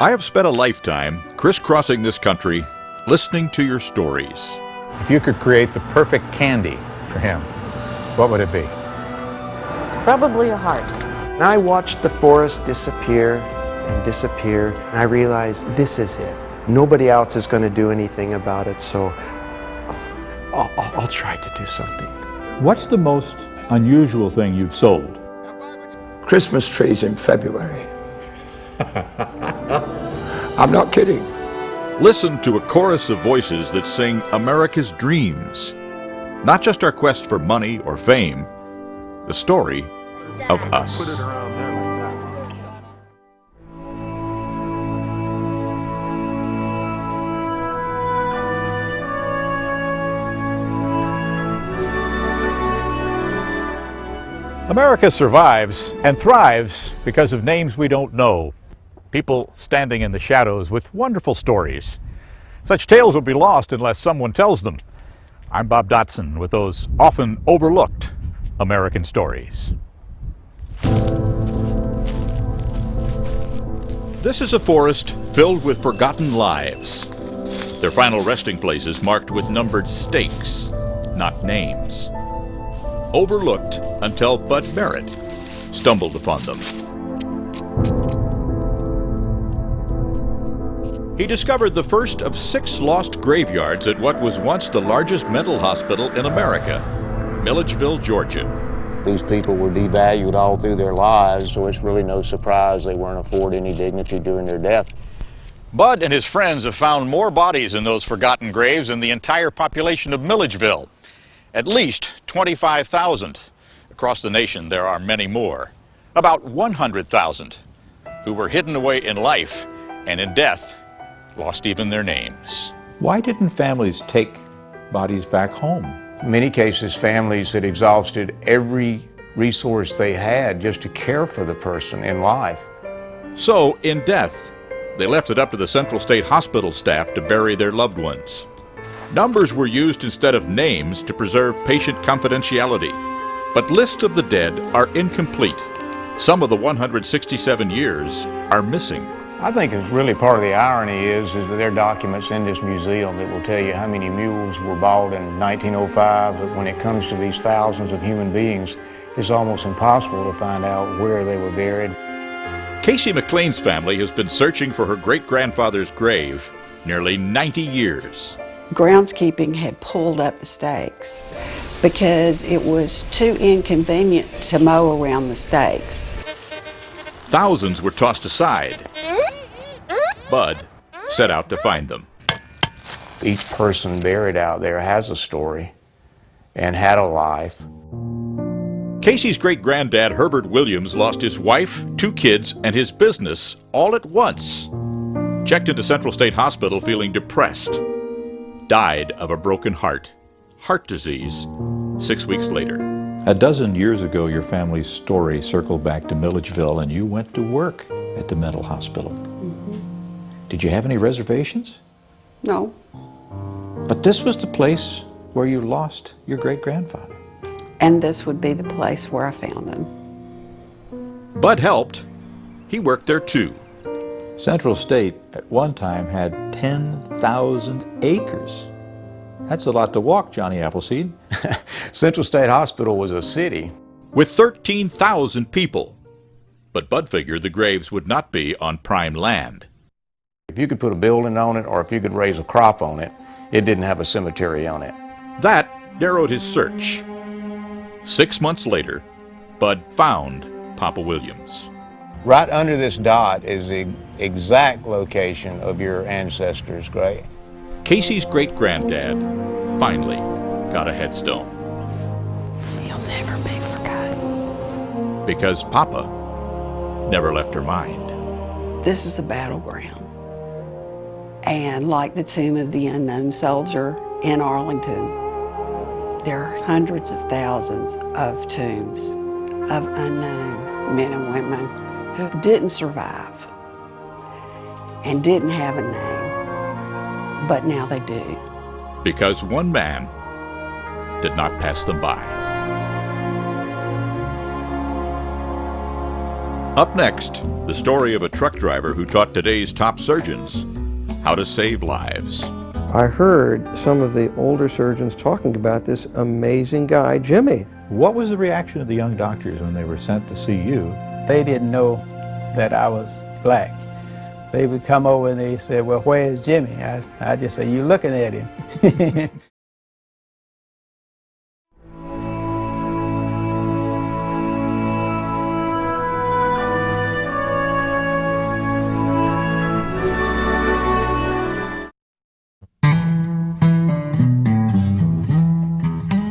I have spent a lifetime crisscrossing this country, listening to your stories. If you could create the perfect candy for him, what would it be? Probably a heart. And I watched the forest disappear and disappear, and I realized this is it. Nobody else is going to do anything about it, so I'll try to do something. What's the most unusual thing you've sold? Christmas trees in February. I'm not kidding. Listen to a chorus of voices that sing America's dreams. Not just our quest for money or fame, the story of us. America survives and thrives because of names we don't know. People standing in the shadows with wonderful stories. Such tales will be lost unless someone tells them. I'm Bob Dotson with those often overlooked American stories. This is a forest filled with forgotten lives. Their final resting places marked with numbered stakes, not names. Overlooked until Bud Merritt stumbled upon them. He discovered the first of 6 lost graveyards at what was once the largest mental hospital in America, Milledgeville, Georgia. These people were devalued all through their lives, so it's really no surprise they weren't afforded any dignity during their death. Bud and his friends have found more bodies in those forgotten graves than the entire population of Milledgeville. At least 25,000. Across the nation, there are many more. About 100,000 who were hidden away in life and in death lost even their names. Why didn't families take bodies back home? In many cases, families had exhausted every resource they had just to care for the person in life. So, in death, they left it up to the Central State Hospital staff to bury their loved ones. Numbers were used instead of names to preserve patient confidentiality. But lists of the dead are incomplete. Some of the 167 years are missing. I think it's really part of the irony is that there are documents in this museum that will tell you how many mules were bought in 1905, but when it comes to these thousands of human beings, it's almost impossible to find out where they were buried. Casey McLean's family has been searching for her great-grandfather's grave nearly 90 years. Groundskeeping had pulled up the stakes because it was too inconvenient to mow around the stakes. Thousands were tossed aside. Bud set out to find them. Each person buried out there has a story and had a life. Casey's great-granddad, Herbert Williams, lost his wife, 2 kids, and his business all at once. Checked into Central State Hospital feeling depressed. Died of a broken heart disease, 6 weeks later. A dozen years ago, your family's story circled back to Milledgeville, and you went to work at the mental hospital. Did you have any reservations? No. But this was the place where you lost your great-grandfather. And this would be the place where I found him. Bud helped. He worked there too. Central State at one time had 10,000 acres. That's a lot to walk, Johnny Appleseed. Central State Hospital was a city. With 13,000 people. But Bud figured the graves would not be on prime land. If you could put a building on it or if you could raise a crop on it, it didn't have a cemetery on it. That narrowed his search. 6 months later, Bud found Papa Williams. Right under this dot is the exact location of your ancestors' grave. Casey's great-granddad finally got a headstone. He'll never be forgotten. Because Papa never left her mind. This is a battleground. And like the tomb of the unknown soldier in Arlington, there are hundreds of thousands of tombs of unknown men and women who didn't survive and didn't have a name, but now they do. Because one man did not pass them by. Up next, the story of a truck driver who taught today's top surgeons how to save lives. I heard some of the older surgeons talking about this amazing guy, Jimmy. What was the reaction of the young doctors when they were sent to see you? They didn't know that I was black. They would come over and they said, well, where's Jimmy? I just say, you looking at him.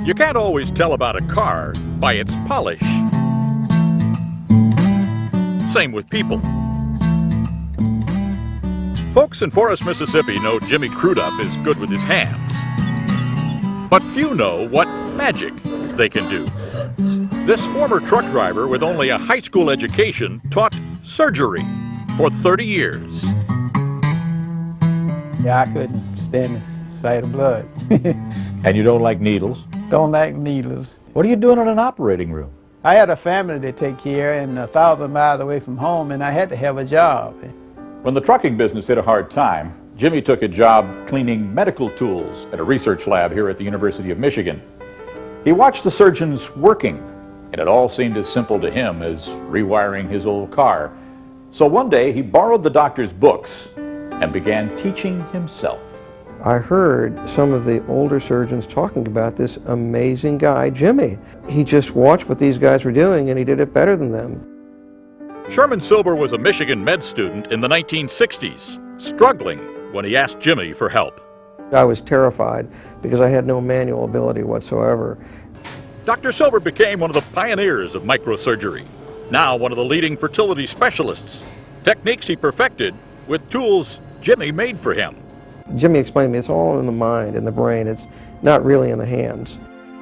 You can't always tell about a car by its polish. Same with people. Folks in Forest, Mississippi know Jimmy Crudup is good with his hands. But few know what magic they can do. This former truck driver with only a high school education taught surgery for 30 years. Yeah, I couldn't stand the sight of blood. And you don't like needles? Don't like needles. What are you doing in an operating room? I had a family to take care of and 1,000 miles away from home, and I had to have a job. When the trucking business hit a hard time, Jimmy took a job cleaning medical tools at a research lab here at the University of Michigan. He watched the surgeons working, and it all seemed as simple to him as rewiring his old car. So one day he borrowed the doctor's books and began teaching himself. I heard some of the older surgeons talking about this amazing guy, Jimmy. He just watched what these guys were doing and he did it better than them. Sherman Silber was a Michigan med student in the 1960s, struggling when he asked Jimmy for help. I was terrified because I had no manual ability whatsoever. Dr. Silber became one of the pioneers of microsurgery, now one of the leading fertility specialists. Techniques he perfected with tools Jimmy made for him. Jimmy explained to me it's all in the mind, in the brain. It's not really in the hands.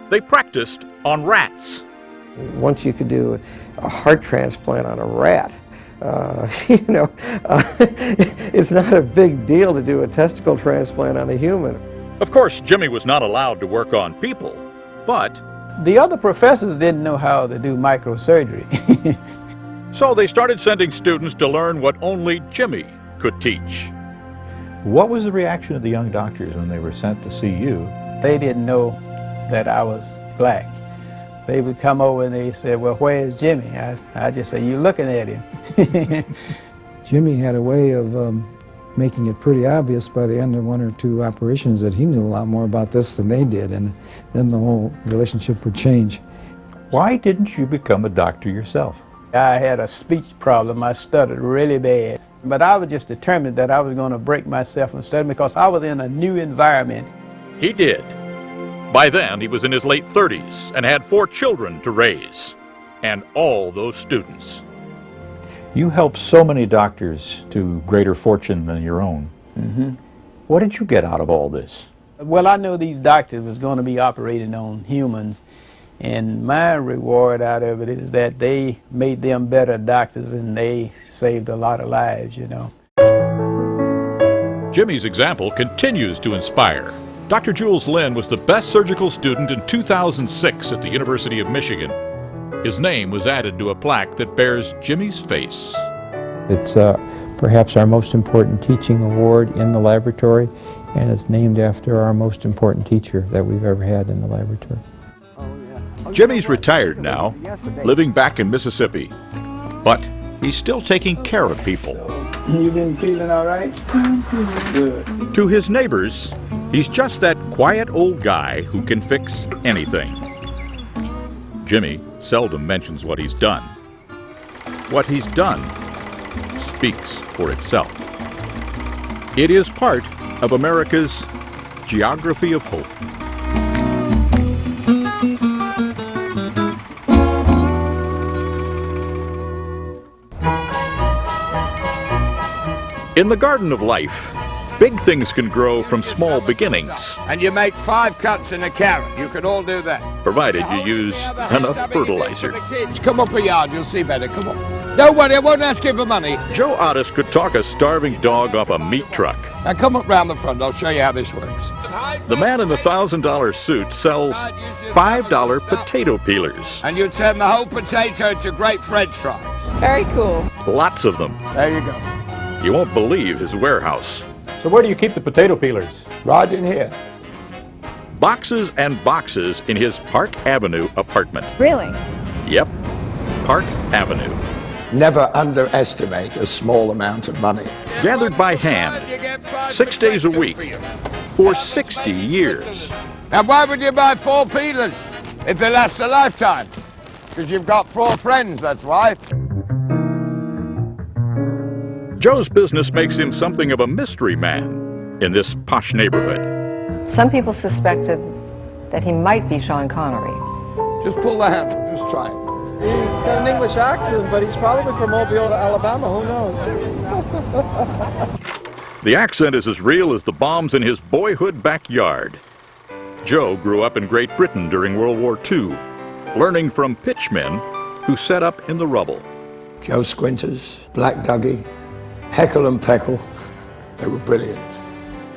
They practiced on rats. Once you could do a heart transplant on a rat, it's not a big deal to do a testicle transplant on a human. Of course, Jimmy was not allowed to work on people, but the other professors didn't know how to do microsurgery. So they started sending students to learn what only Jimmy could teach. What was the reaction of the young doctors when they were sent to see you? They didn't know that I was black. They would come over and they said, well, where's Jimmy? I just say, you looking at him. Jimmy had a way of making it pretty obvious by the end of one or two operations that he knew a lot more about this than they did, and then the whole relationship would change. Why didn't you become a doctor yourself? I had a speech problem. I stuttered really bad. But I was just determined that I was going to break myself from studying because I was in a new environment. He did. By then, he was in his late 30s and had 4 children to raise, and all those students. You helped so many doctors to greater fortune than your own. Mm-hmm. What did you get out of all this? Well, I knew these doctors was going to be operating on humans, and my reward out of it is that they made them better doctors and they saved a lot of lives, you know. Jimmy's example continues to inspire. Dr. Jules Lynn was the best surgical student in 2006 at the University of Michigan. His name was added to a plaque that bears Jimmy's face. It's perhaps our most important teaching award in the laboratory, and it's named after our most important teacher that we've ever had in the laboratory. Jimmy's retired now, living back in Mississippi, but he's still taking care of people. You been feeling all right? Good. To his neighbors, he's just that quiet old guy who can fix anything. Jimmy seldom mentions what he's done. What he's done speaks for itself. It is part of America's geography of hope. In the garden of life, big things can grow from small beginnings. And you make 5 cuts in a carrot. You can all do that. Provided you use enough fertilizer. Come up a yard, you'll see better. Come on. Don't worry, I won't ask you for money. Joe Otis could talk a starving dog off a meat truck. Now come up round the front, I'll show you how this works. The man in the $1,000 suit sells $5 potato peelers. And you'd turn the whole potato into great French fries. Very cool. Lots of them. There you go. You won't believe his warehouse. So where do you keep the potato peelers? Right in here. Boxes and boxes in his Park Avenue apartment. Really? Yep, Park Avenue. Never underestimate a small amount of money. Gathered by hand, 6 days a week, for 60 years. Now, why would you buy 4 peelers if they last a lifetime? Because you've got 4 friends, that's why. Joe's business makes him something of a mystery man in this posh neighborhood. Some people suspected that he might be Sean Connery. Just pull the handle, just try it. He's got an English accent, but he's probably from Mobile, Alabama. Who knows? The accent is as real as the bombs in his boyhood backyard. Joe grew up in Great Britain during World War II, learning from pitchmen who set up in the rubble. Joe Squinters, Black Dougie, Heckle and Peckle. They were brilliant.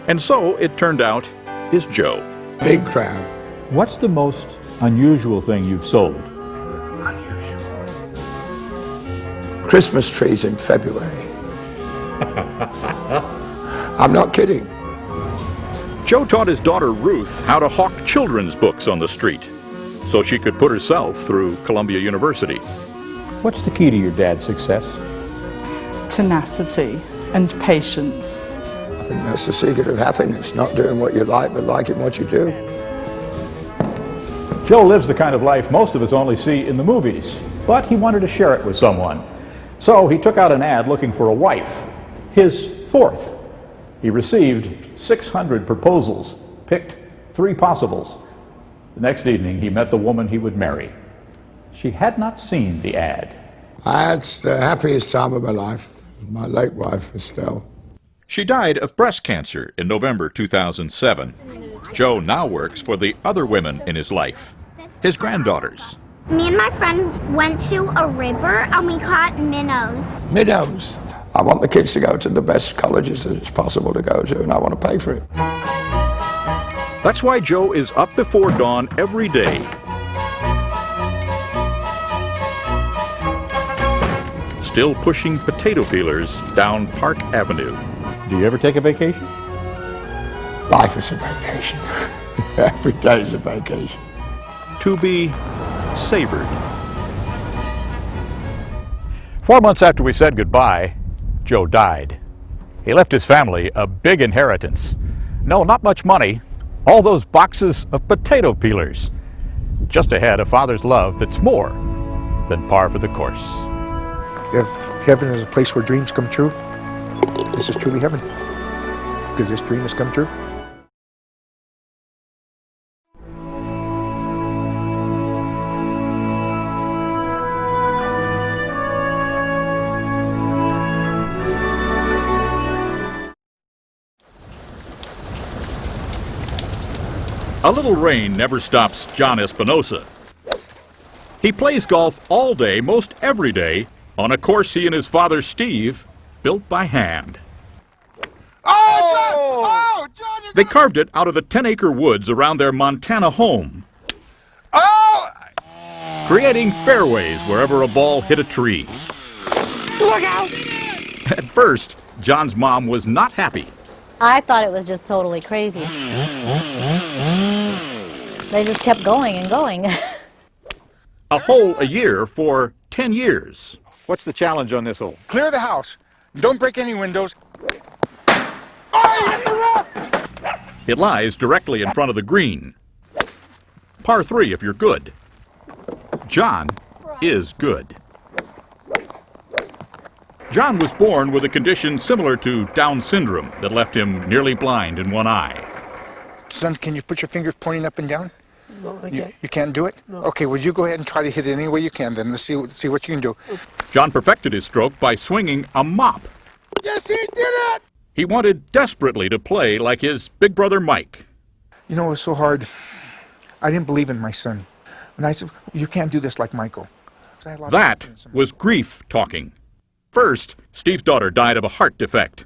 And so it turned out is Joe. Big crowd. What's the most unusual thing you've sold? Christmas trees in February. I'm not kidding. Joe taught his daughter Ruth how to hawk children's books on the street so she could put herself through Columbia University. What's the key to your dad's success? Tenacity and patience. I think that's the secret of happiness, not doing what you like, but liking what you do. Joe lives the kind of life most of us only see in the movies, but he wanted to share it with someone. So he took out an ad looking for a wife, his 4th. He received 600 proposals, picked 3 possibles. The next evening, he met the woman he would marry. She had not seen the ad. That's the happiest time of my life. My late wife, Estelle. She died of breast cancer in November 2007. Joe now works for the other women in his life, his granddaughters. Me and my friend went to a river and we caught minnows. Minnows. I want the kids to go to the best colleges that it's possible to go to, and I want to pay for it. That's why Joe is up before dawn every day. Still pushing potato peelers down Park Avenue. Do you ever take a vacation? Life is a vacation. Every day is a vacation. To be savored. 4 months after we said goodbye, Joe died. He left his family a big inheritance. No, not much money. All those boxes of potato peelers. Just ahead, a father's love that's more than par for the course. If heaven is a place where dreams come true, this is truly heaven, because this dream has come true. A little rain never stops John Espinosa. He plays golf all day, most every day, on a course he and his father Steve built by hand. Oh, John, They carved it out of the 10-acre woods around their Montana home, creating fairways wherever a ball hit a tree. Look out! At first, John's mom was not happy. I thought it was just totally crazy. They just kept going and going. A hole a year for 10 years. What's the challenge on this hole? Clear the house. Don't break any windows. It lies directly in front of the green. Par 3 if you're good. John is good. John was born with a condition similar to Down syndrome that left him nearly blind in one eye. Son, can you put your fingers pointing up and down? No, I can't. You can't do it? No. Okay, well, you go ahead and try to hit it any way you can, then. Let's see what you can do. John perfected his stroke by swinging a mop. Yes, he did it! He wanted desperately to play like his big brother Mike. You know, it was so hard. I didn't believe in my son. And I said, you can't do this like Michael. So I had a lot of That confidence in was grief talking. First, Steve's daughter died of a heart defect.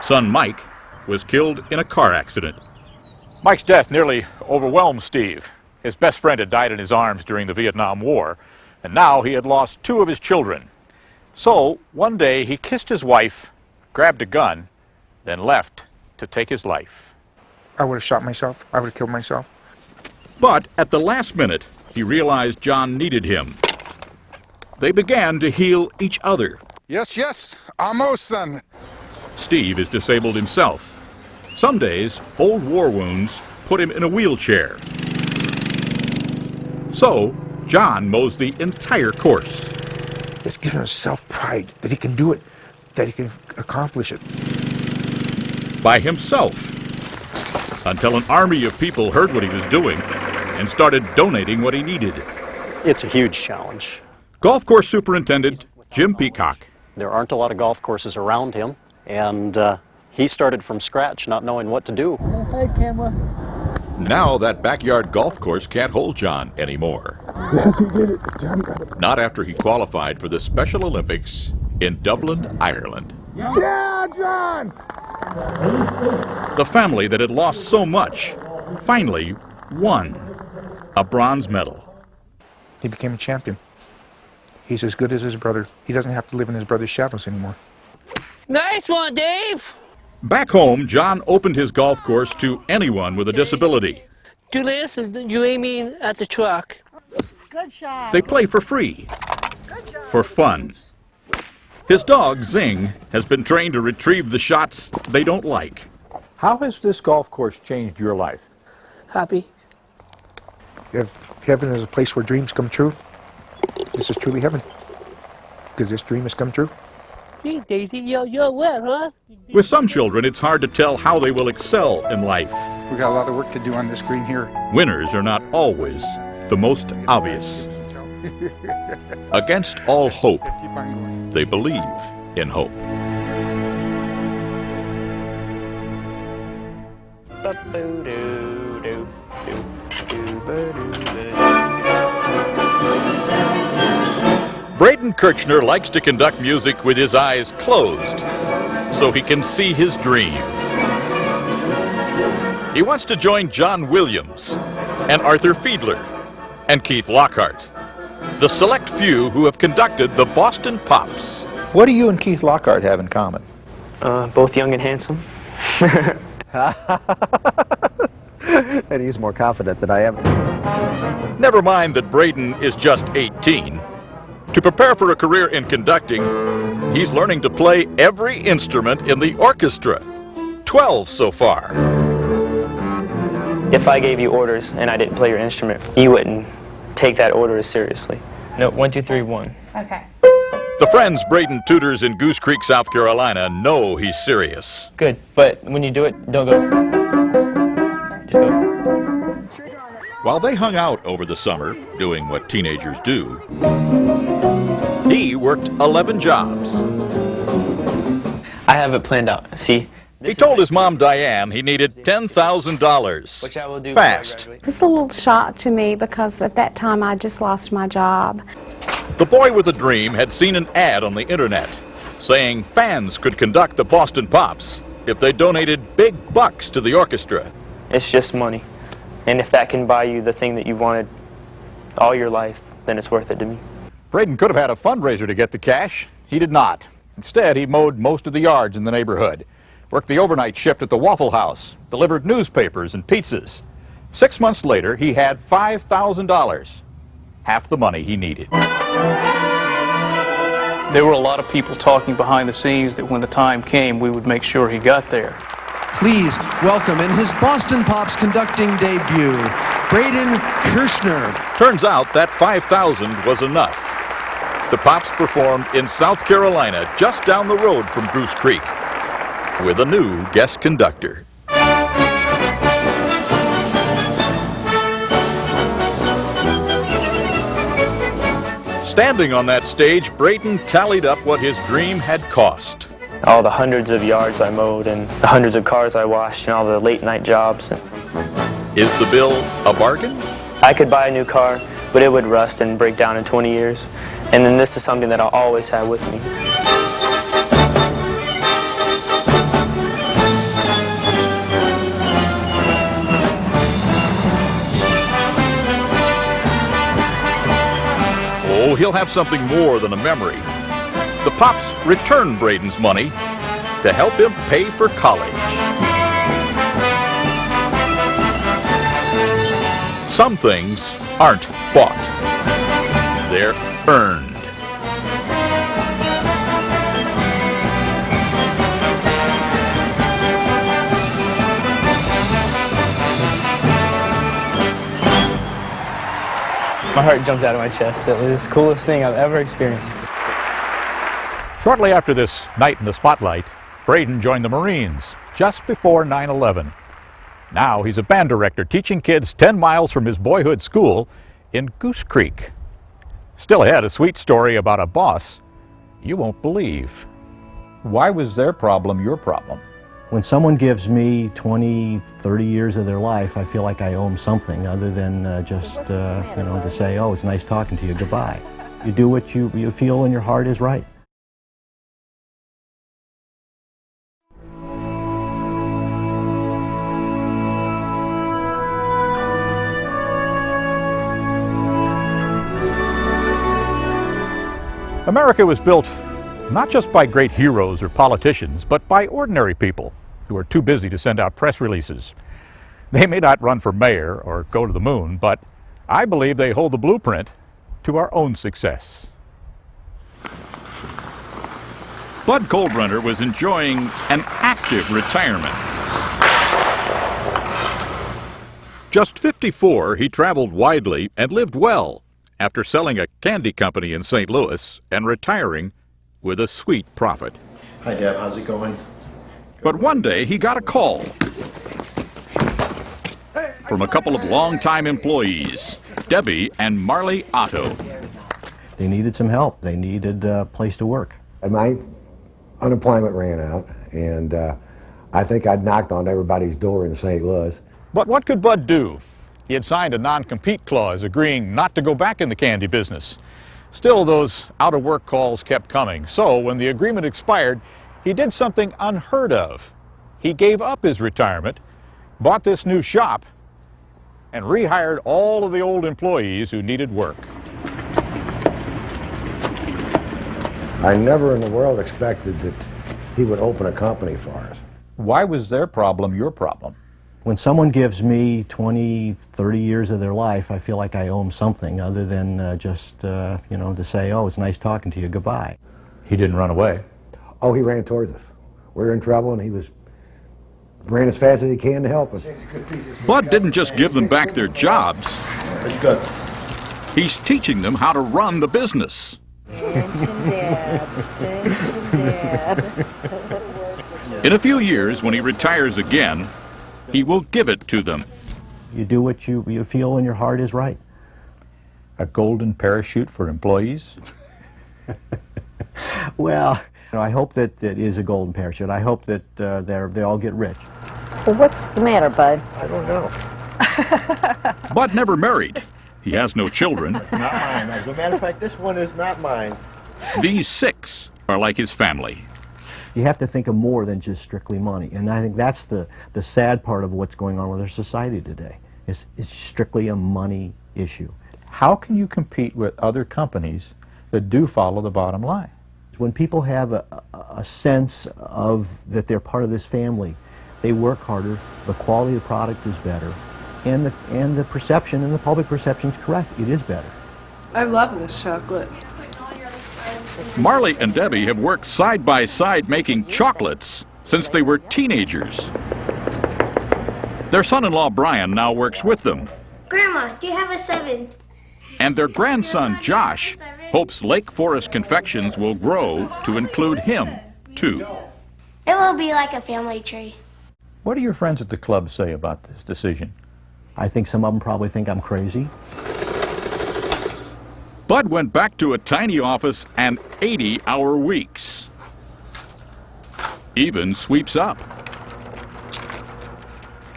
Son Mike was killed in a car accident. Mike's death nearly overwhelmed Steve. His best friend had died in his arms during the Vietnam War. And now he had lost 2 of his children. So one day he kissed his wife, grabbed a gun, then left to take his life. I would have shot myself. I would have killed myself. But at the last minute, he realized John needed him. They began to heal each other. Yes, yes, almost, son. Steve is disabled himself. Some days, old war wounds put him in a wheelchair. So, John mows the entire course. It's giving us self-pride that he can do it, that he can accomplish it. By himself. Until an army of people heard what he was doing and started donating what he needed. It's a huge challenge. Golf course superintendent Jim Peacock. There aren't a lot of golf courses around him, and he started from scratch, not knowing what to do. Hi, camera. Now that backyard golf course can't hold John anymore. Yes, he did it. John got it. Not after he qualified for the Special Olympics in Dublin, Ireland. Yeah, John! The family that had lost so much finally won a bronze medal. He became a champion. He's as good as his brother. He doesn't have to live in his brother's shadows anymore. Nice one, Dave! Back home, John opened his golf course to anyone with a disability. Do this, and you aiming at the truck. Good shot. They play for free, for fun. His dog, Zing, has been trained to retrieve the shots they don't like. How has this golf course changed your life? Happy. If heaven is a place where dreams come true, this is truly heaven. Because this dream has come true. Gee, Daisy, you're wet, huh? With some children, it's hard to tell how they will excel in life. We got a lot of work to do on this green here. Winners are not always the most obvious. Against all hope, they believe in hope. Braden Kirchner likes to conduct music with his eyes closed so he can see his dream. He wants to join John Williams and Arthur Fiedler and Keith Lockhart, the select few who have conducted the Boston Pops. What do you and Keith Lockhart have in common? Both young and handsome. And he's more confident than I am. Never mind that Braden is just 18. To prepare for a career in conducting, he's learning to play every instrument in the orchestra. 12 so far. If I gave you orders and I didn't play your instrument, you wouldn't take that order as seriously. No, 1, 2, 3, 1. Okay. The friends Braden tutors in Goose Creek, South Carolina know he's serious. Good, but when you do it, don't go. Just go. While they hung out over the summer, doing what teenagers do, he worked 11 jobs. I have it planned out. See? He told his mom, Diane, he needed $10,000. Which I will do fast. It's a little shock to me because at that time I just lost my job. The boy with a dream had seen an ad on the internet saying fans could conduct the Boston Pops if they donated big bucks to the orchestra. It's just money. And if that can buy you the thing that you wanted all your life, then it's worth it to me. Braden could have had a fundraiser to get the cash. He did not. Instead, he mowed most of the yards in the neighborhood, worked the overnight shift at the Waffle House, delivered newspapers and pizzas. 6 months later, he had $5,000, half the money he needed. There were a lot of people talking behind the scenes that when the time came, we would make sure he got there. Please welcome in his Boston Pops conducting debut, Braden Kirchner. Turns out that $5,000 was enough. The Pops performed in South Carolina, just down the road from Goose Creek, with a new guest conductor. Standing on that stage, Braden tallied up what his dream had cost. All the hundreds of yards I mowed and the hundreds of cars I washed and all the late night jobs. Is the bill a bargain? I could buy a new car, but it would rust and break down in 20 years. And then this is something that I'll always have with me. Oh, he'll have something more than a memory. The Pops return Braden's money to help him pay for college. Some things aren't bought. They're earned. My heart jumped out of my chest. It was the coolest thing I've ever experienced. Shortly after this night in the spotlight, Braden joined the Marines just before 9/11. Now he's a band director teaching kids 10 miles from his boyhood school in Goose Creek. Still ahead, a sweet story about a boss you won't believe. Why was their problem your problem? When someone gives me 20, 30 years of their life, I feel like I owe them something other than just, to say, oh, it's nice talking to you, goodbye. You do what you feel in your heart is right. America was built not just by great heroes or politicians, but by ordinary people who are too busy to send out press releases. They may not run for mayor or go to the moon, but I believe they hold the blueprint to our own success. Bud Coldrunner was enjoying an active retirement. Just 54, he traveled widely and lived well after selling a candy company in St. Louis and retiring with a sweet profit. Hi, Deb. How's it going? But one day he got a call from a couple of longtime employees, Debbie and Marley Otto. They needed some help. They needed a place to work. And my unemployment ran out, and I think I'd knocked on everybody's door in St. Louis. But what could Bud do? He had signed a non-compete clause agreeing not to go back in the candy business. Still, those out-of-work calls kept coming. So when the agreement expired, he did something unheard of. He gave up his retirement, bought this new shop, and rehired all of the old employees who needed work. I never in the world expected that he would open a company for us. Why was their problem your problem? When someone gives me 20, 30 years of their life, I feel like I owe them something other than just, to say, oh, it's nice talking to you, goodbye. He didn't run away. Oh, he ran towards us. We were in trouble, and he ran as fast as he can to help us. Bud didn't just give them back their jobs. That's good. He's teaching them how to run the business. In a few years, when he retires again, he will give it to them. You do what you feel in your heart is right. A golden parachute for employees? Well, I hope that it is a golden parachute. I hope that they all get rich. Well, what's the matter, Bud? I don't know. Bud never married. He has no children. Not mine. As a matter of fact, this one is not mine. These 6 are like his family. You have to think of more than just strictly money. And I think that's the sad part of what's going on with our society today. It's strictly a money issue. How can you compete with other companies that do follow the bottom line? When people have a sense of that they're part of this family, they work harder, the quality of the product is better, and the perception and the public perception is correct. It is better. I love this chocolate. Marley and Debbie have worked side by side making chocolates since they were teenagers. Their son-in-law Brian now works with them. Grandma, do you have a 7? And their grandson Josh hopes Lake Forest Confections will grow to include him, too. It will be like a family tree. What do your friends at the club say about this decision? I think some of them probably think I'm crazy. Bud went back to a tiny office and 80-hour weeks. Even sweeps up.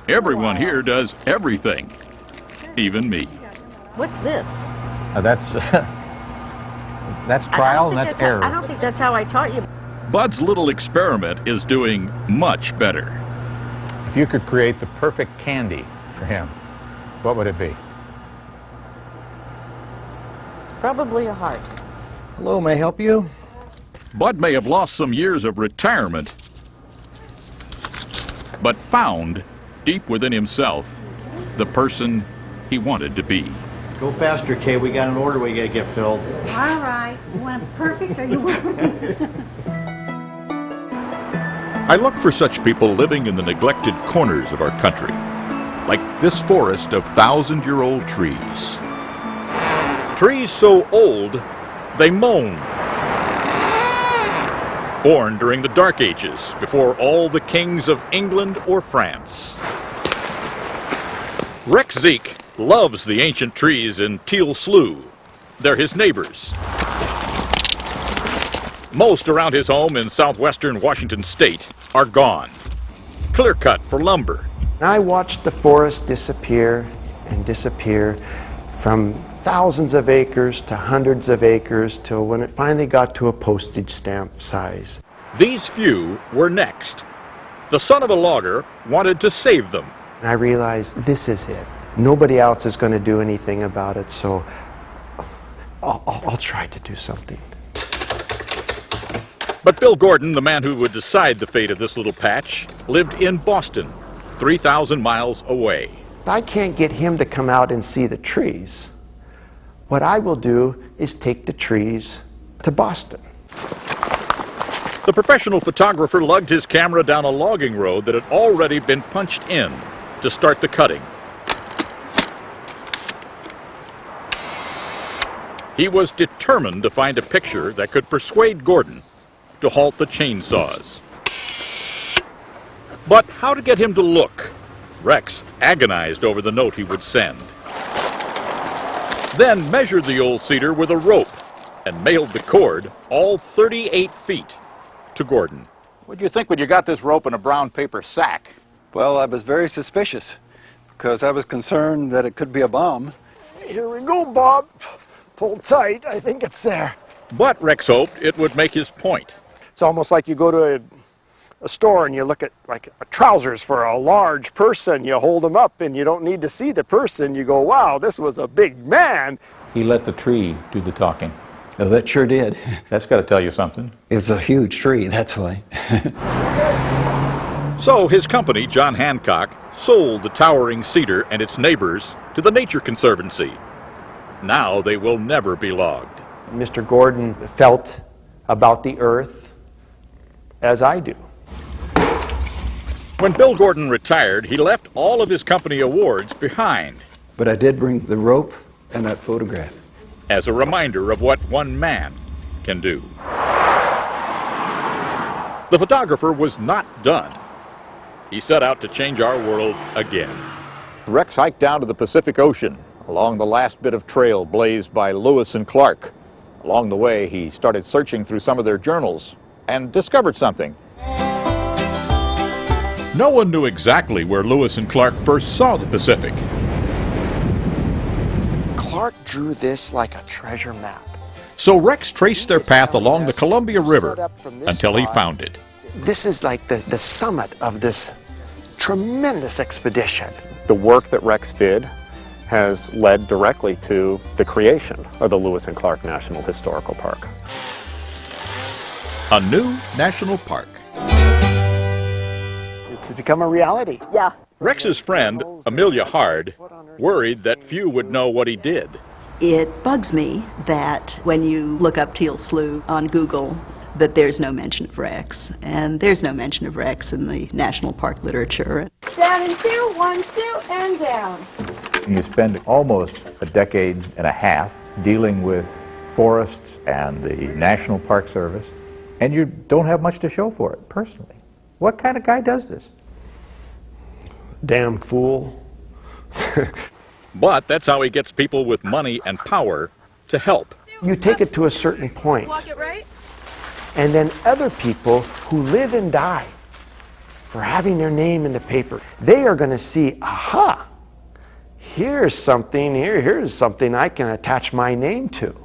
Everyone here does everything, even me. What's this? That's trial and that's error. I don't think that's how I taught you. Bud's little experiment is doing much better. If you could create the perfect candy for him, what would it be? Probably a heart. Hello, may I help you? Bud may have lost some years of retirement, but found, deep within himself, the person he wanted to be. Go faster, Kay. We got an order we gotta get filled. All right. You want perfect or you want... I look for such people living in the neglected corners of our country, like this forest of thousand-year-old trees. Trees so old, they moan. Born during the Dark Ages, before all the kings of England or France. Rex Zeke loves the ancient trees in Teal Slough. They're his neighbors. Most around his home in southwestern Washington state are gone, clear-cut for lumber. I watched the forest disappear and disappear from thousands of acres to hundreds of acres till when it finally got to a postage stamp size. These few were next. The son of a logger wanted to save them. And I realized this is it. Nobody else is going to do anything about it, so I'll try to do something. But Bill Gordon, the man who would decide the fate of this little patch, lived in Boston, 3,000 miles away. I can't get him to come out and see the trees. What I will do is take the trees to Boston. The professional photographer lugged his camera down a logging road that had already been punched in to start the cutting. He was determined to find a picture that could persuade Gordon to halt the chainsaws. But how to get him to look? Rex agonized over the note he would send. Then measured the old cedar with a rope and mailed the cord all 38 feet to Gordon. What'd you think when you got this rope in a brown paper sack? Well, I was very suspicious because I was concerned that it could be a bomb. Here we go, Bob. Pull tight. I think it's there. But Rex hoped it would make his point. It's almost like you go to a store and you look at like trousers for a large person. You hold them up and you don't need to see the person. You go, wow, this was a big man. He let the tree do the talking. Oh, that sure did. That's got to tell you something. It's a huge tree, that's why. So his company, John Hancock, sold the towering cedar and its neighbors to the Nature Conservancy. Now they will never be logged. Mr. Gordon felt about the earth as I do. When Bill Gordon retired, he left all of his company awards behind. But I did bring the rope and that photograph. As a reminder of what one man can do. The photographer was not done. He set out to change our world again. Rex hiked down to the Pacific Ocean along the last bit of trail blazed by Lewis and Clark. Along the way, he started searching through some of their journals and discovered something. No one knew exactly where Lewis and Clark first saw the Pacific. Clark drew this like a treasure map. So Rex traced their path along the Columbia River until he found it. This is like the summit of this tremendous expedition. The work that Rex did has led directly to the creation of the Lewis and Clark National Historical Park. A new national park. It's become a reality. Yeah. Rex's friend, Amelia Hard, worried that few would know what he did. It bugs me that when you look up Teal Slough on Google, that there's no mention of Rex, and there's no mention of Rex in the national park literature. Down and 2, 1, 2, and down. You spend almost a decade and a half dealing with forests and the National Park Service, and you don't have much to show for it personally. What kind of guy does this? Damn fool. But that's how he gets people with money and power to help. You take it to a certain point, Walk it right. and then other people who live and die for having their name in the paper, they are going to see, aha, here's something I can attach my name to.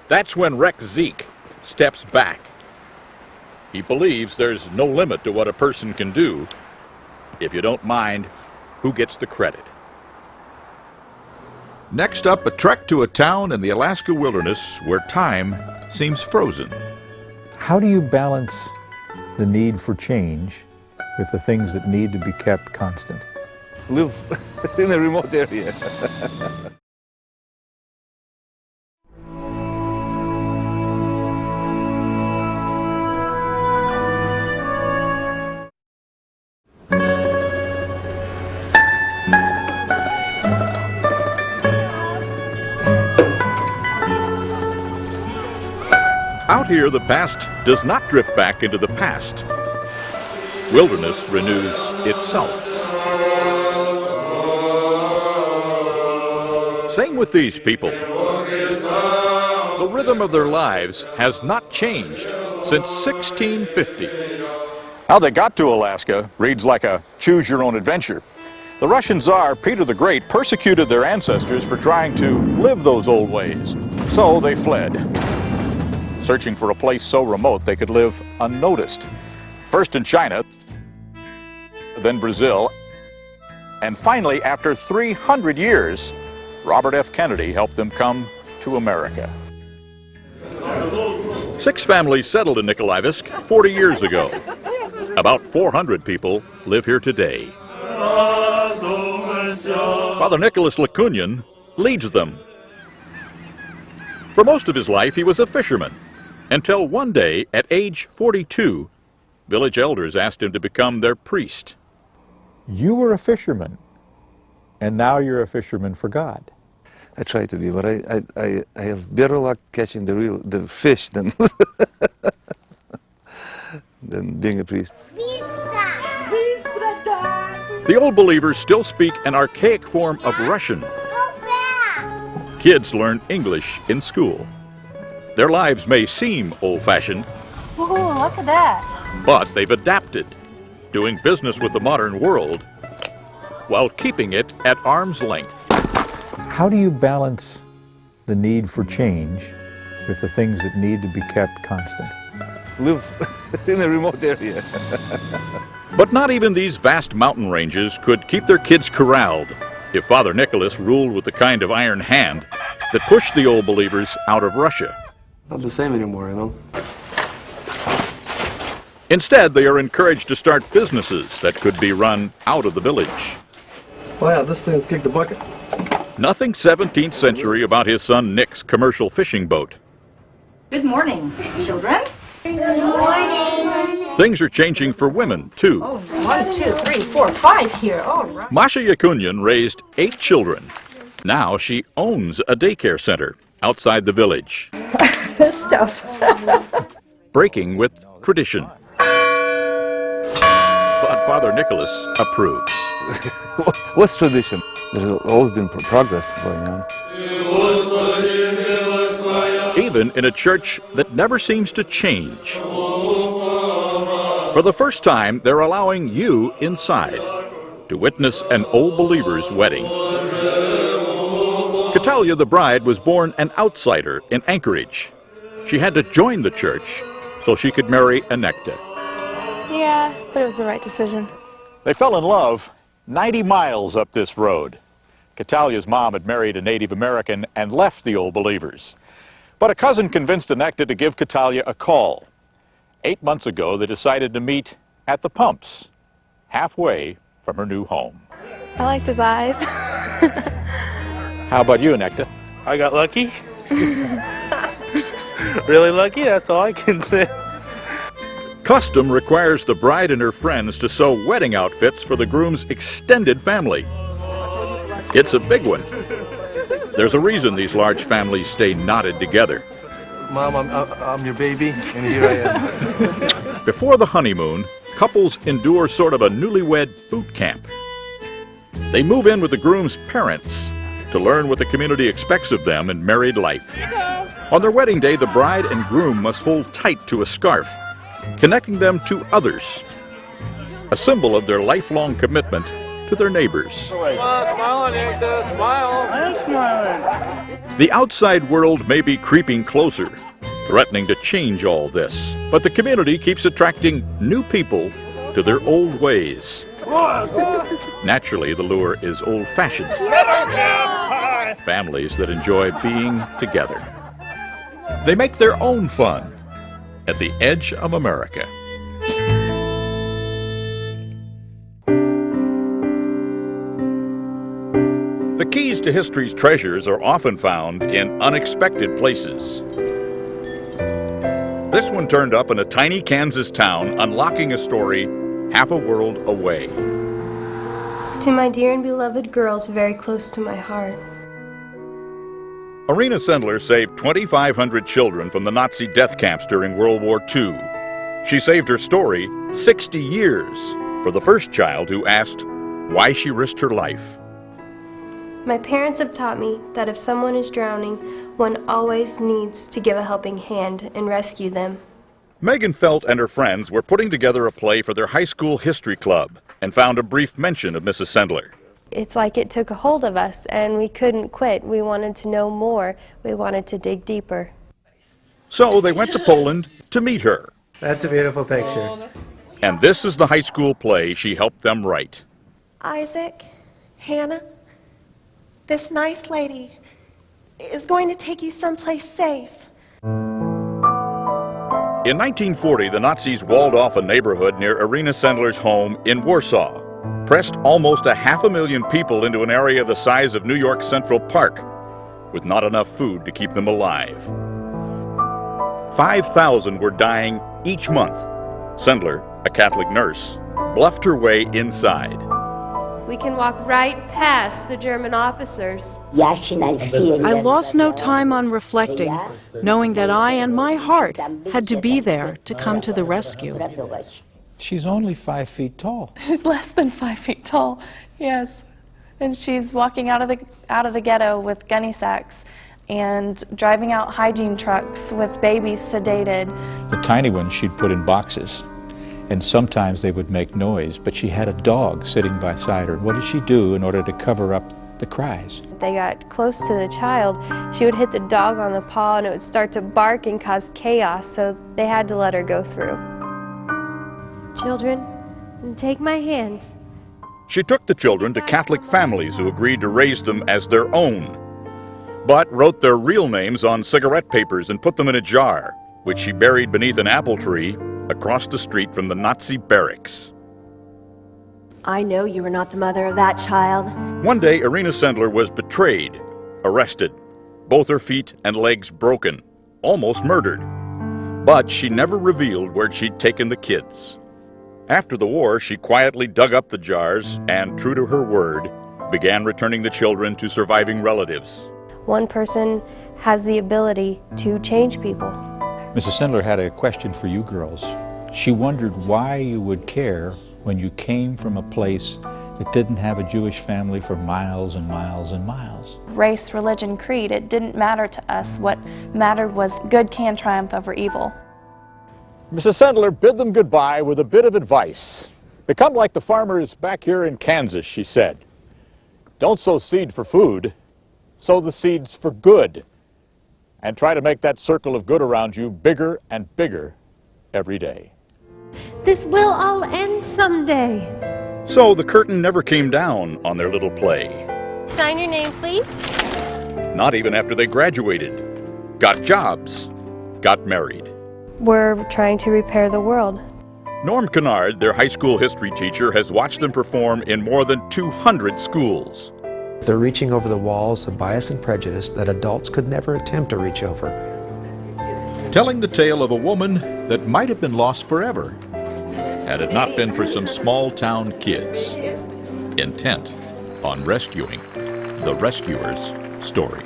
That's when Rex Zeke steps back. He believes there's no limit to what a person can do, if you don't mind who gets the credit. Next up, a trek to a town in the Alaska wilderness where time seems frozen. How do you balance the need for change with the things that need to be kept constant? Live in a remote area. Out here, the past does not drift back into the past. Wilderness renews itself. Same with these people. The rhythm of their lives has not changed since 1650. How they got to Alaska reads like a choose-your-own-adventure. The Russian Tsar, Peter the Great, persecuted their ancestors for trying to live those old ways. So they fled, searching for a place so remote they could live unnoticed. First in China, then Brazil, and finally, after 300 years, Robert F. Kennedy helped them come to America. 6 families settled in Nikolaevsk 40 years ago. About 400 people live here today. Father Nicholas Lakunyan leads them. For most of his life, he was a fisherman, until one day, at age 42, village elders asked him to become their priest. You were a fisherman, and now you're a fisherman for God. I try to be, but I have better luck catching the fish than than being a priest. The Old Believers still speak an archaic form of Russian. Kids learn English in school. Their lives may seem old-fashioned, Ooh, look at that. but they've adapted, doing business with the modern world while keeping it at arm's length. How do you balance the need for change with the things that need to be kept constant? Live in a remote area. But not even these vast mountain ranges could keep their kids corralled if Father Nicholas ruled with the kind of iron hand that pushed the Old Believers out of Russia. Not the same anymore, you know? Instead, they are encouraged to start businesses that could be run out of the village. Oh yeah, this thing's kicked the bucket. Nothing 17th century about his son Nick's commercial fishing boat. Good morning, children. Good morning. Things are changing for women, too. Oh, 1, 2, 3, 4, 5 here. All right. Masha Yakunyan raised 8 children. Now she owns a daycare center outside the village. That's tough. Breaking with tradition. But Father Nicholas approves. What's tradition? There's always been progress going on. Even in a church that never seems to change. For the first time, they're allowing you inside to witness an Old Believer's wedding. Catalia, the bride, was born an outsider in Anchorage. She had to join the church so she could marry Anekta. Yeah, but it was the right decision. They fell in love 90 miles up this road. Catalia's mom had married a Native American and left the Old Believers. But a cousin convinced Anekta to give Catalia a call. 8 months ago, they decided to meet at the pumps, halfway from her new home. I liked his eyes. How about you, Anekta? I got lucky. Really lucky, that's all I can say. Custom requires the bride and her friends to sew wedding outfits for the groom's extended family. It's a big one. There's a reason these large families stay knotted together. Mom, I'm your baby, and here I am. Before the honeymoon, couples endure sort of a newlywed boot camp. They move in with the groom's parents to learn what the community expects of them in married life. On their wedding day, the bride and groom must hold tight to a scarf, connecting them to others, a symbol of their lifelong commitment to their neighbors. Smile, Anekta, smile. I'm smiling. The outside world may be creeping closer, threatening to change all this, but the community keeps attracting new people to their old ways. Naturally, the lure is old-fashioned. families that enjoy being together. They make their own fun at the edge of America. The keys to history's treasures are often found in unexpected places. This one turned up in a tiny Kansas town, unlocking a story half a world away. To my dear and beloved girls very close to my heart. Irina Sendler saved 2,500 children from the Nazi death camps during World War II. She saved her story 60 years for the first child who asked why she risked her life. My parents have taught me that if someone is drowning, one always needs to give a helping hand and rescue them. Megan Felt and her friends were putting together a play for their high school history club and found a brief mention of Mrs. Sendler. It's like it took a hold of us and we couldn't quit. We wanted to know more. We wanted to dig deeper. So they went to Poland to meet her. That's a beautiful picture. And this is the high school play she helped them write. Isaac, Hannah, this nice lady is going to take you someplace safe. In 1940, the Nazis walled off a neighborhood near Irina Sendler's home in Warsaw, pressed almost 500,000 people into an area the size of New York Central Park, with not enough food to keep them alive. 5,000 were dying each month. Sendler, a Catholic nurse, bluffed her way inside. We can walk right past the German officers. I lost no time on reflecting, knowing that I and my heart had to be there to come to the rescue. She's only 5 feet tall. She's less than 5 feet tall, yes. And she's walking out of the ghetto with gunny sacks and driving out hygiene trucks with babies sedated. The tiny ones she'd put in boxes, and sometimes they would make noise, but she had a dog sitting beside her. What did she do in order to cover up the cries? They got close to the child, she would hit the dog on the paw and it would start to bark and cause chaos, so they had to let her go through. Children, take my hands. She took the children to Catholic families who agreed to raise them as their own, but wrote their real names on cigarette papers and put them in a jar, which she buried beneath an apple tree across the street from the Nazi barracks. I know you were not the mother of that child. One day, Irina Sendler was betrayed, arrested, both her feet and legs broken, almost murdered. But she never revealed where she'd taken the kids. After the war, she quietly dug up the jars and, true to her word, began returning the children to surviving relatives. One person has the ability to change people. Mrs. Sendler had a question for you girls. She wondered why you would care when you came from a place that didn't have a Jewish family for miles and miles and miles. Race, religion, creed, it didn't matter to us. What mattered was good can triumph over evil. Mrs. Sendler bid them goodbye with a bit of advice. Become like the farmers back here in Kansas, she said. Don't sow seed for food, sow the seeds for good. And try to make that circle of good around you bigger and bigger every day. This will all end someday. So the curtain never came down on their little play. Sign your name, please. Not even after they graduated, got jobs, got married. We're trying to repair the world. Norm Kennard, their high school history teacher, has watched them perform in more than 200 schools. They're reaching over the walls of bias and prejudice that adults could never attempt to reach over. Telling the tale of a woman that might have been lost forever, had it not been for some small-town kids intent on rescuing the rescuer's story.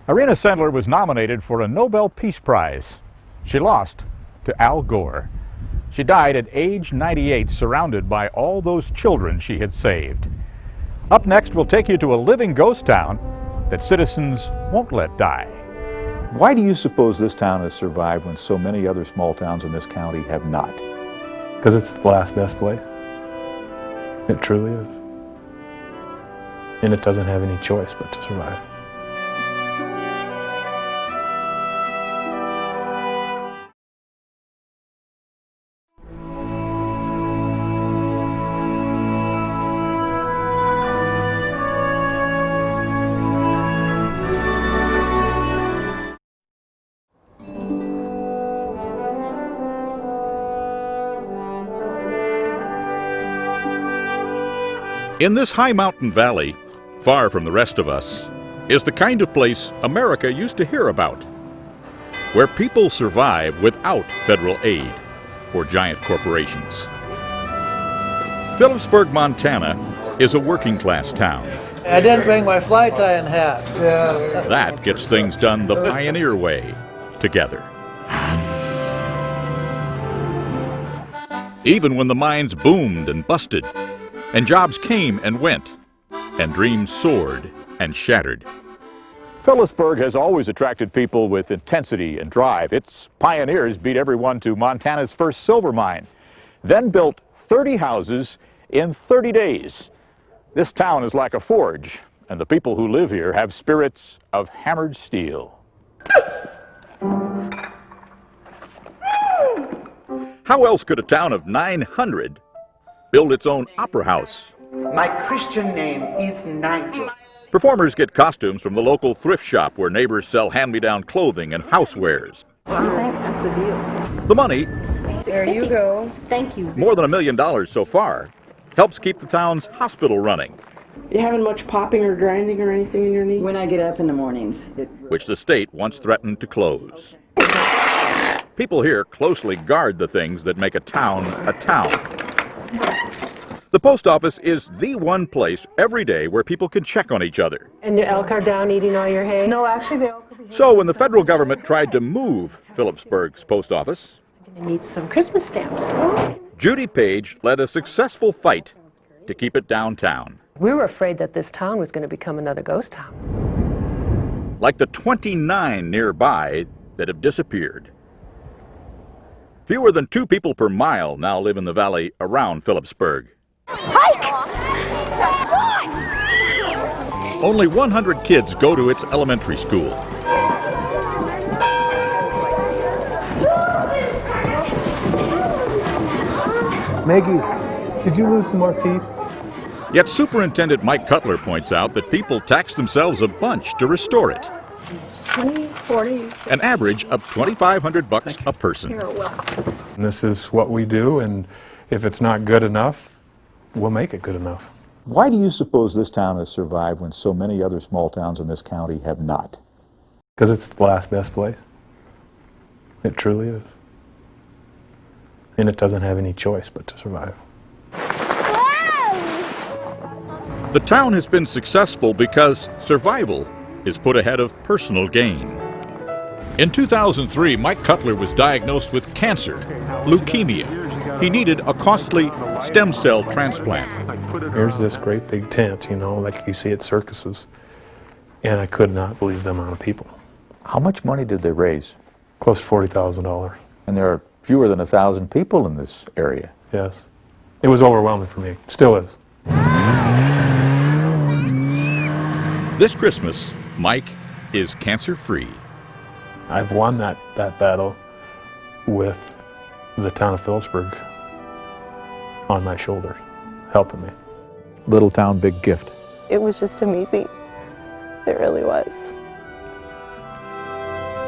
Irina Sendler was nominated for a Nobel Peace Prize. She lost to Al Gore. She died at age 98, surrounded by all those children she had saved. Up next, we'll take you to a living ghost town that citizens won't let die. Why do you suppose this town has survived when so many other small towns in this county have not? Because it's the last best place. It truly is. And it doesn't have any choice but to survive. In this high mountain valley, far from the rest of us, is the kind of place America used to hear about, where people survive without federal aid or giant corporations. Phillipsburg, Montana is a working class town. I didn't bring my fly tying hat. That gets things done the pioneer way, together. Even when the mines boomed and busted, and jobs came and went, and dreams soared and shattered. Phillipsburg has always attracted people with intensity and drive. Its pioneers beat everyone to Montana's first silver mine, then built 30 houses in 30 days. This town is like a forge, and the people who live here have spirits of hammered steel. How else could a town of 900 build its own opera house? My Christian name is Nigel. Performers get costumes from the local thrift shop where neighbors sell hand-me-down clothing and housewares. What do you think? That's a deal. The money, There you go. Thank you. more than $1 million so far, helps keep the town's hospital running, You having much popping or grinding or anything in your knee? When I get up in the mornings. which the state once threatened to close. People here closely guard the things that make a town a town. The post office is the one place every day where people can check on each other. And the elk are down eating all your hay? No, actually the elk will be So when the federal government tried to move Phillipsburg's post office, going to need some Christmas stamps. Judy Page led a successful fight to keep it downtown. We were afraid that this town was going to become another ghost town. Like the 29 nearby that have disappeared. Fewer than 2 people per mile now live in the valley around Phillipsburg. Only 100 kids go to its elementary school. Maggie, did you lose some more teeth? Yet Superintendent Mike Cutler points out that people tax themselves a bunch to restore it. 20, 40. An average of $2,500 a person. You're welcome. And this is what we do, and if it's not good enough, we'll make it good enough. Why do you suppose this town has survived when so many other small towns in this county have not? Because it's the last best place. It truly is. And it doesn't have any choice but to survive. The town has been successful because survival is put ahead of personal gain. In 2003, Mike Cutler was diagnosed with cancer, leukemia. He needed a costly stem cell transplant. Here's this great big tent, you know, like you see at circuses. And I could not believe the amount of people. How much money did they raise? Close to $40,000. And there are fewer than 1,000 people in this area. Yes. It was overwhelming for me. Still is. This Christmas, Mike is cancer-free. I've won that battle with the town of Phillipsburg on my shoulders, helping me. Little town, big gift. It was just amazing. It really was.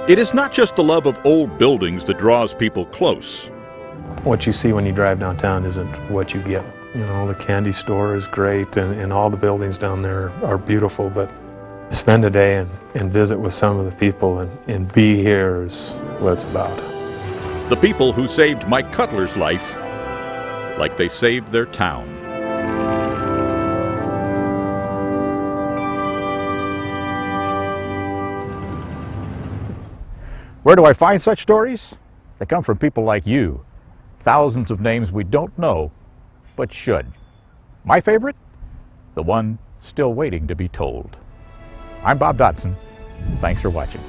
It is not just the love of old buildings that draws people close. What you see when you drive downtown isn't what you get. You know, the candy store is great, and all the buildings down there are beautiful, but to spend a day and visit with some of the people and be here is what it's about. The people who saved Mike Cutler's life like they saved their town. Where do I find such stories? They come from people like you. Thousands of names we don't know, but should. My favorite? The one still waiting to be told. I'm Bob Dotson. Thanks for watching.